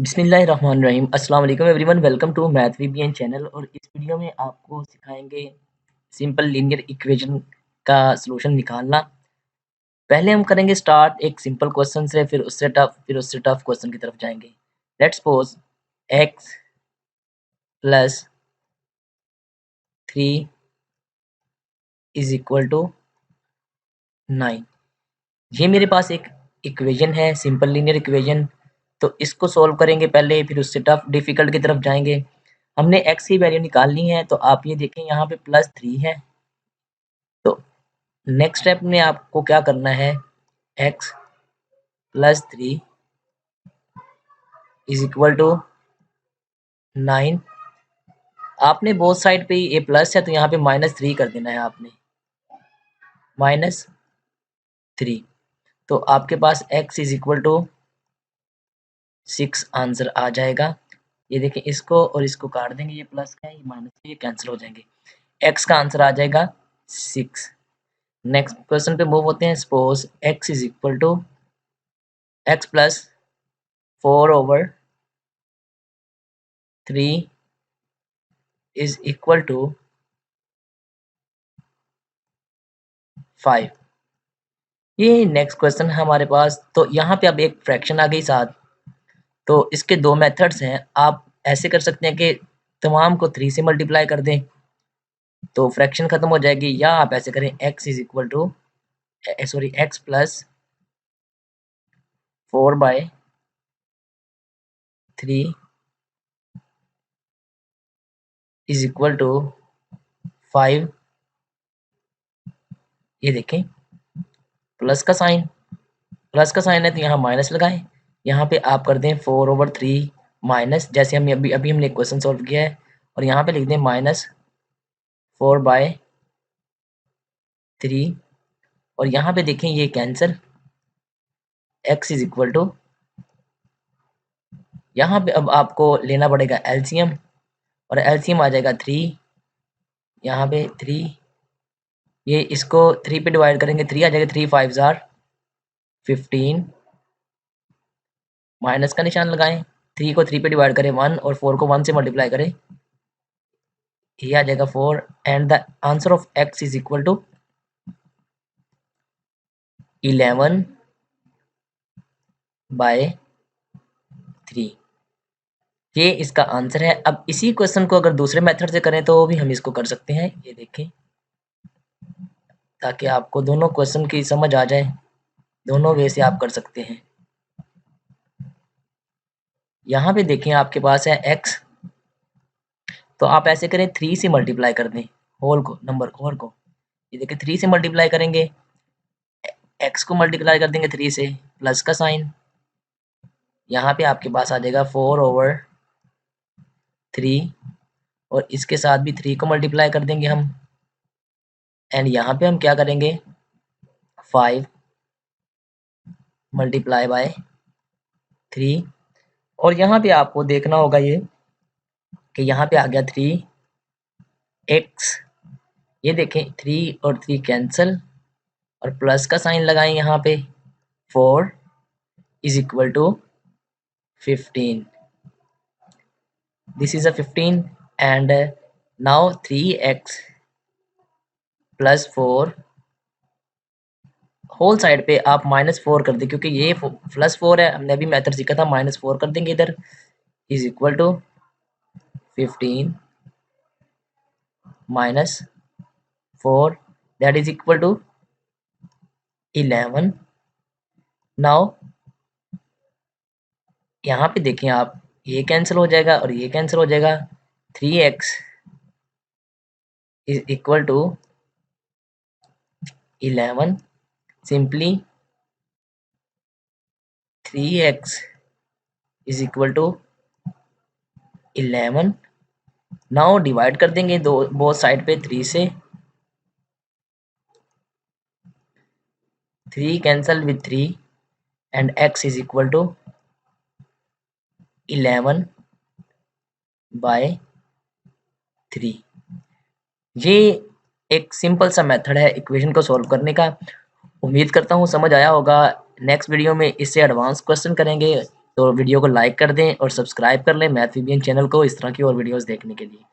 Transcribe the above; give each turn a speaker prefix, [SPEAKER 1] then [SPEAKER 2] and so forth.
[SPEAKER 1] बिस्मिल्लाहिर्रहमानिर्रहीम अस्सलाम वालेकुम everyone welcome to math VBN channel. और इस वीडियो में आपको सिखाएंगे सिंपल लीनियर इक्वेशन का सॉल्यूशन निकालना। पहले हम करेंगे स्टार्ट एक सिंपल क्वेश्चन से, फिर उससे टफ क्वेश्चन की तरफ जाएंगे। Let's suppose x plus 3 is equal to 9। ये मेरे पास एक इक्वेशन है, सिंपल लीनियर इक्वेशन। तो इसको सॉल्व करेंगे पहले, फिर उससे टफ डिफिकल्ट की तरफ जाएंगे। हमने x की वैल्यू निकालनी है, तो आप ये देखें यहाँ पे +3 है। तो नेक्स्ट स्टेप में आपको क्या करना है, x plus 3 is equal to 9। आपने बोथ साइड पे ये प्लस है, तो यहाँ पे -3 कर देना है आपने, -3। तो आपके पास x is equal to 6 answer आ जाएगा। ये देखें, इसको और इसको काट देंगे, ये प्लस का है, ये माइनस का, ये कैंसिल हो जाएंगे। x का आंसर आ जाएगा 6। नेक्स्ट क्वेश्चन पे मूव होते हैं। Suppose x is equal to x plus 4/3 is equal to 5। ये नेक्स्ट क्वेश्चन है हमारे पास। तो यहाँ पे अब एक फ्रैक्शन आ गई साथ। तो इसके दो मेथड्स हैं। आप ऐसे कर सकते हैं कि तमाम को 3 से मल्टीप्लाई कर दें तो फ्रैक्शन खत्म हो जाएगी, या आप ऐसे करें x is equal to x plus 4/3 is equal to 5। ये देखें, प्लस का साइन है तो यहाँ माइनस लगाएं। यहाँ पे आप कर दें 4/3 माइनस, जैसे हमने अभी हमने क्वेश्चन सॉल्व किया है, और यहाँ पे लिख दें -4/3। और यहाँ पे देखें ये cancel, x is equal to, यहाँ पे अब आपको लेना पड़ेगा एलसीएम, और एलसीएम आ जाएगा 3। यहाँ पे 3, ये इसको 3 पे डिवाइड करेंगे, 3 आ जाएगा, 3 5 जार 15, माइनस का निशान लगाएं। 3 को 3 पे डिवाइड करें 1, और 4 को 1 से मल्टीप्लाई करें, ये आ जाएगा 4। And the answer of x is equal to 11/3। ये इसका आंसर है। अब इसी क्वेश्चन को अगर दूसरे मेथड से करें तो भी हम इसको कर सकते हैं। ये देखें, ताकि आपको दोनों क्वेश्चन की समझ आ जाए, दोनों वे से आप कर सकते हैं। यहाँ पे देखें, आपके पास है x, तो आप ऐसे करें 3 से मल्टीप्लाई कर दें होल को, नंबर को। ये देखिए 3 से मल्टीप्लाई करेंगे, x को मल्टीप्लाई कर देंगे 3 से, प्लस का साइन, यहाँ पे आपके पास आ जाएगा 4/3, और इसके साथ भी 3 को मल्टीप्लाई कर देंगे हम। एंड यहाँ पे हम क्या करेंगे, 5 मल्टीप्लाई बाय 3। और यहाँ पे आपको देखना होगा ये कि यहाँ पे आ गया 3x। ये देखें 3 और 3 कैंसिल, और प्लस का साइन लगाएं यहाँ पे, 4 is equal to 15। This is a 15। And now 3x plus 4 whole side पे आप -4 कर दें, क्योंकि ये +4 है, हमने अभी मेथड सीखा था, -4 कर देंगे इधर, is equal to 15 -4, that is equal to 11। Now यहाँ पे देखें आप, ये कैंसिल हो जाएगा और ये कैंसिल हो जाएगा। 3x is equal to 11। Simply 3x is equal to 11। Now divide कर देंगे दो बोथ साइड पे 3 से, 3 cancel with 3, and x is equal to 11/3। ये एक सिंपल सा मेथड है इक्वेशन को सॉल्व करने का। उम्मीद करता हूँ समझ आया होगा। नेक्स्ट वीडियो में इससे एडवांस क्वेश्चन करेंगे। तो वीडियो को लाइक कर दें और सब्सक्राइब कर लें मैथवीबियन चैनल को इस तरह की और वीडियोज़ देखने के लिए।